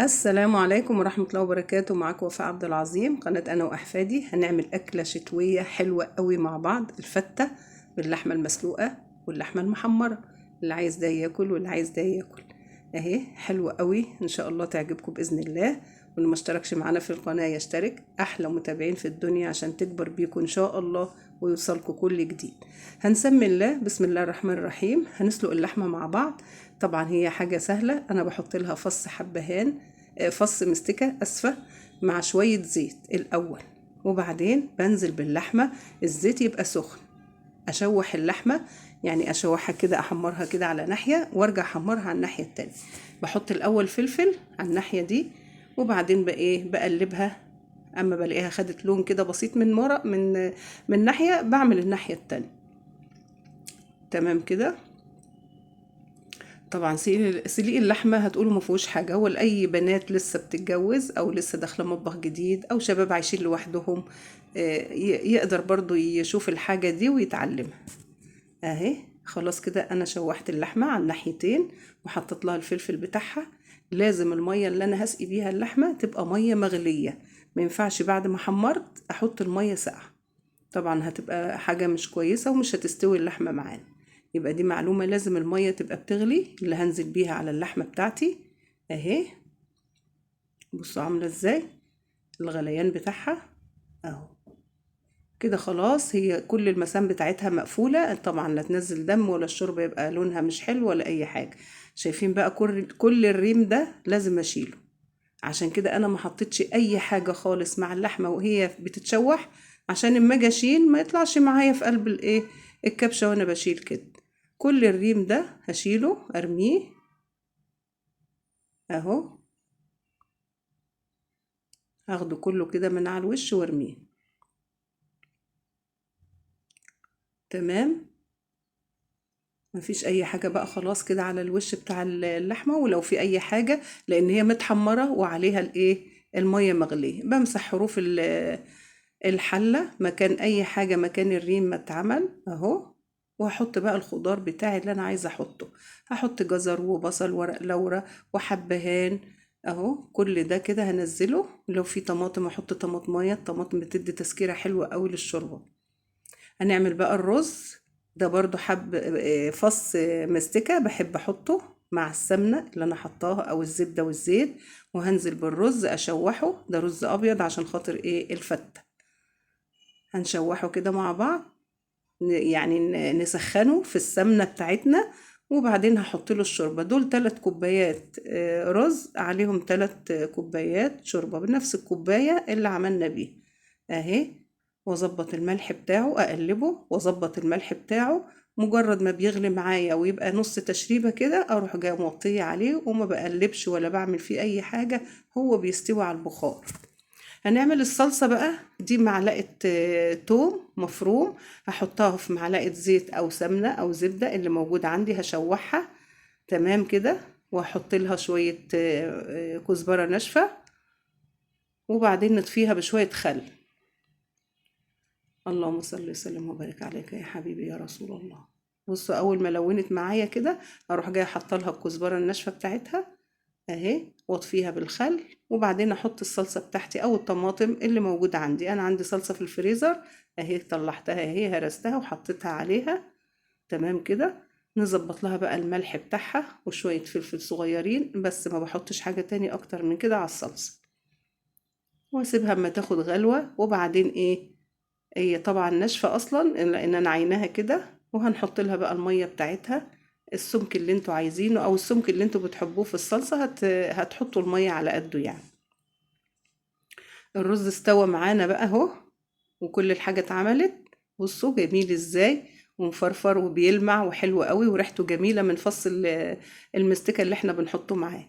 السلام عليكم ورحمة الله وبركاته. معاكم وفاء عبد العظيم، قناة أنا وأحفادي. هنعمل أكلة شتوية حلوة قوي مع بعض، الفتة باللحمة المسلوقة واللحمة المحمرة. اللي عايز ده ياكل واللي عايز ده ياكل. اهي حلوة قوي، إن شاء الله تعجبكم بإذن الله. واللي ما اشتركش معانا في القناة يشترك، أحلى متابعين في الدنيا عشان تكبر بيكم إن شاء الله ويوصلكم كل جديد. هنسمي الله، بسم الله الرحمن الرحيم. هنسلق اللحمة مع بعض. طبعا هي حاجة سهلة، أنا بحط لها فص حبهان، فص مستكة أسفة، مع شوية زيت الأول، وبعدين بنزل باللحمة. الزيت يبقى سخن، أشوح اللحمة، يعني أشوحها كده، أحمرها كده على ناحية وأرجع أحمرها على الناحية التانية. بحط الأول فلفل على الناحية دي، وبعدين بقلبها. أما بلاقيها خدت لون كده بسيط من ورا، من ناحية، بعمل الناحية التانية. تمام كده. طبعا سليق اللحمه هتقولوا ما فيهوش حاجه، هو لاي بنات لسه بتتجوز او لسه داخله مطبخ جديد او شباب عايشين لوحدهم، يقدر برضو يشوف الحاجه دي ويتعلمها. اهي خلاص كده، انا شوحت اللحمه على الناحيتين وحطيت لها الفلفل بتاعها. لازم الميه اللي انا هسقي بيها اللحمه تبقى ميه مغليه، ما ينفعش بعد ما حمرت احط الميه ساقعه، طبعا هتبقى حاجة مش كويسة ومش هتستوي اللحمة معانا. يبقى دي معلومة، لازم المية تبقى بتغلي اللي هنزل بيها على اللحمة بتاعتي. اهي بصوا عاملة ازاي الغليان بتاعها اهو. كده خلاص، هي كل المسام بتاعتها مقفولة، طبعا لا تنزل دم ولا الشوربة يبقى لونها مش حلو ولا اي حاجة. شايفين بقى كل الريم ده لازم اشيله. عشان كده انا ما حطيتش اي حاجة خالص مع اللحمة وهي بتتشوح، عشان اما اجي اشيل ما يطلعش معايا في قلب الكبشة وانا بشيل كده. كل الريم ده هشيله ارميه اهو. هاخده كله كده من على الوش وارميه. تمام. مفيش اي حاجة بقى، خلاص كده على الوش بتاع اللحمة. ولو في اي حاجة، لان هي متحمرة وعليها المية مغلية، بمسح حروف الحلة مكان اي حاجة، مكان الريم ما اتعمل اهو. وهحط بقى الخضار بتاعي اللي انا عايزة احطه. هحط جزر وبصل ورق لورا وحبهان اهو. كل ده كده هنزله. لو في طماطم احط طماطمية، الطماطم بتدي تسكيرة حلوة قوي للشوربة. هنعمل بقى الرز. ده برضو فص مستكة بحب احطه مع السمنة اللي انا حطاها او الزبدة والزيت. وهنزل بالرز اشوحه، ده رز ابيض عشان خاطر الفتة. هنشوحه كده مع بعض، يعني نسخنه في السمنة بتاعتنا. وبعدين هحط له الشوربة. دول 3 كوبايات رز، عليهم 3 كوبايات شوربة بنفس الكوباية اللي عملنا بيه اهي. واظبط الملح بتاعه، اقلبه واظبط الملح بتاعه. مجرد ما بيغلي معايا ويبقى نص تشريبة كده، اروح جايه موطيه عليه وما بقلبش ولا بعمل فيه اي حاجة، هو بيستوي على البخار. هنعمل الصلصة بقى دي. معلقة توم مفروم، هحطها في معلقة زيت أو سمنة أو زبدة اللي موجود عندي، هشوحها. تمام كده. وهحط لها شوية كزبرة ناشفة، وبعدين نطفيها بشوية خل. اللهم صل وسلم وبارك عليك يا حبيبي يا رسول الله. بصوا أول ما لونت معايا كده، أروح جاية حاطة لها الكزبرة الناشفة بتاعتها اهي، واطفيها بالخل. وبعدين احط الصلصه بتاعتي او الطماطم اللي موجوده عندي. انا عندي صلصه في الفريزر اهي، طلعتها اهي، هرستها وحطيتها عليها. تمام كده. نظبط لها بقى الملح بتاعها وشويه فلفل صغيرين بس، ما بحطش حاجه تاني اكتر من كده على الصلصه. واسيبها اما تاخد غلوه. وبعدين هي طبعا ناشفه اصلا لان انا عيناها كده. وهنحط لها بقى الميه بتاعتها، السمك اللي انتوا عايزينه او السمك اللي انتوا بتحبوه في الصلصه، هتحطوا الميه على قده يعني. الرز استوى معانا بقى اهو، وكل الحاجه اتعملت. بصوا جميل ازاي، ومفرفر وبيلمع وحلو قوي وريحته جميله من فص المستكه اللي احنا بنحطه معاه.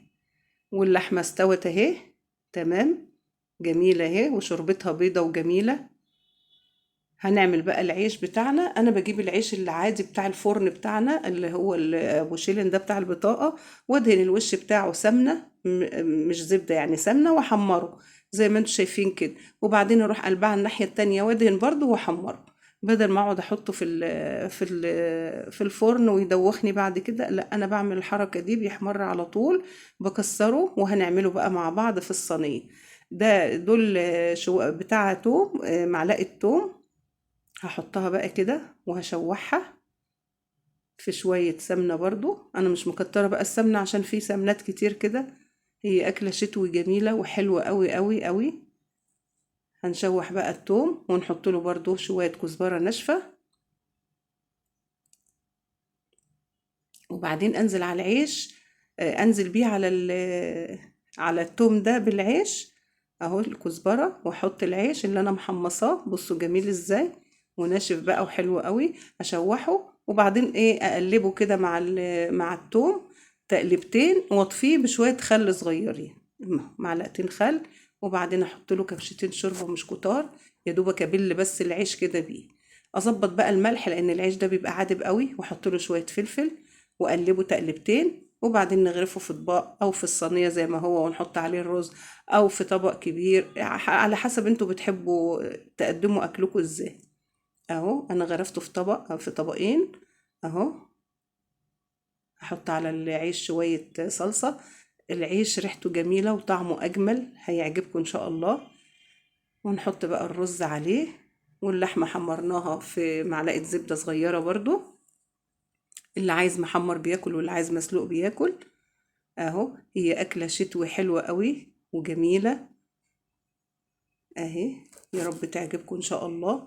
واللحمه استوت اهي. تمام. جميله اهي وشربتها بيضه وجميله. هنعمل بقى العيش بتاعنا. انا بجيب العيش العادي بتاع الفرن بتاعنا اللي هو ابو شيلن ده بتاع البطاقه، وادهن الوش بتاعه سمنه، مش زبده يعني سمنه، واحمره زي ما انتم شايفين كده. وبعدين اروح قلبها على الناحيه التانية وادهن برضو واحمره. بدل ما اقعد احطه في الفرن ويدوخني بعد كده، لا انا بعمل الحركه دي بيحمر على طول. بكسره وهنعمله بقى مع بعض في الصينيه. دول شو بتاع توم، معلقه توم. هحطها بقى كده وهشوحها في شويه سمنه. برضو انا مش مكتره بقى السمنه عشان في سمنات كتير كده. هي اكله شتوي جميله وحلوه قوي قوي قوي. هنشوح بقى التوم ونحط له برضو شويه كزبره ناشفه، وبعدين انزل على العيش. انزل بيه على التوم ده بالعيش. اهو الكزبره، واحط العيش اللي انا محمصاه. بصوا جميل ازاي وناشف بقى وحلو قوي. اشوحه وبعدين ايه اقلبه كده مع التوم تقلبتين، واطفيه بشويه خل صغيرين، معلقتين خل. وبعدين احط له كبشتين شوربه مش كتار، يا دوبك ابل بس العيش كده بيه. اظبط بقى الملح لان العيش ده بيبقى عادب قوي، واحط له شويه فلفل واقلبه تقلبتين. وبعدين نغرفه في اطباق او في الصينيه زي ما هو، ونحط عليه الرز، او في طبق كبير على حسب انتوا بتحبوا تقدموا اكلكم ازاي. اهو انا غرفته في طبق او في طبقين اهو. هحط على العيش شويه صلصه. العيش ريحته جميله وطعمه اجمل، هيعجبكم ان شاء الله. ونحط بقى الرز عليه، واللحمه حمرناها في معلقه زبده صغيره برضو. اللي عايز محمر بياكل واللي عايز مسلوق بياكل. اهو هي اكله شتوي حلوه قوي وجميله اهي. يا رب تعجبكم ان شاء الله،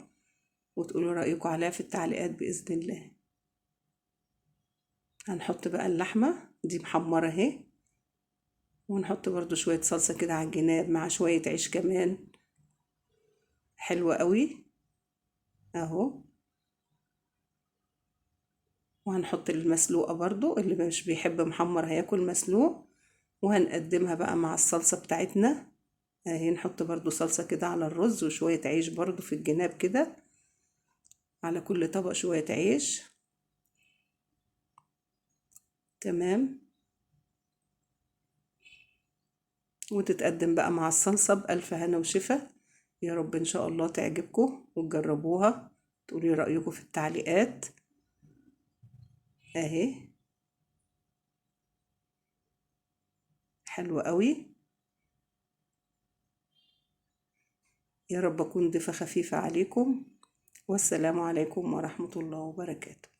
وتقولوا رايكم عليها في التعليقات باذن الله. هنحط بقى اللحمه دي محمره اهي، ونحط برضو شويه صلصه كده على الجناب مع شويه عيش كمان. حلوه قوي اهو. وهنحط المسلوقه برضو، اللي مش بيحب محمر هياكل مسلوق. وهنقدمها بقى مع الصلصه بتاعتنا اهي. نحط برضو صلصه كده على الرز، وشويه عيش برضو في الجناب كده، على كل طبق شوية عيش. تمام. وتتقدم بقى مع الصلصة بألف هنا وشفا. يا رب إن شاء الله تعجبكم وتجربوها، تقولي رأيكم في التعليقات اهي. حلوة قوي. يا رب أكون ضيفة خفيفة عليكم. والسلام عليكم ورحمة الله وبركاته.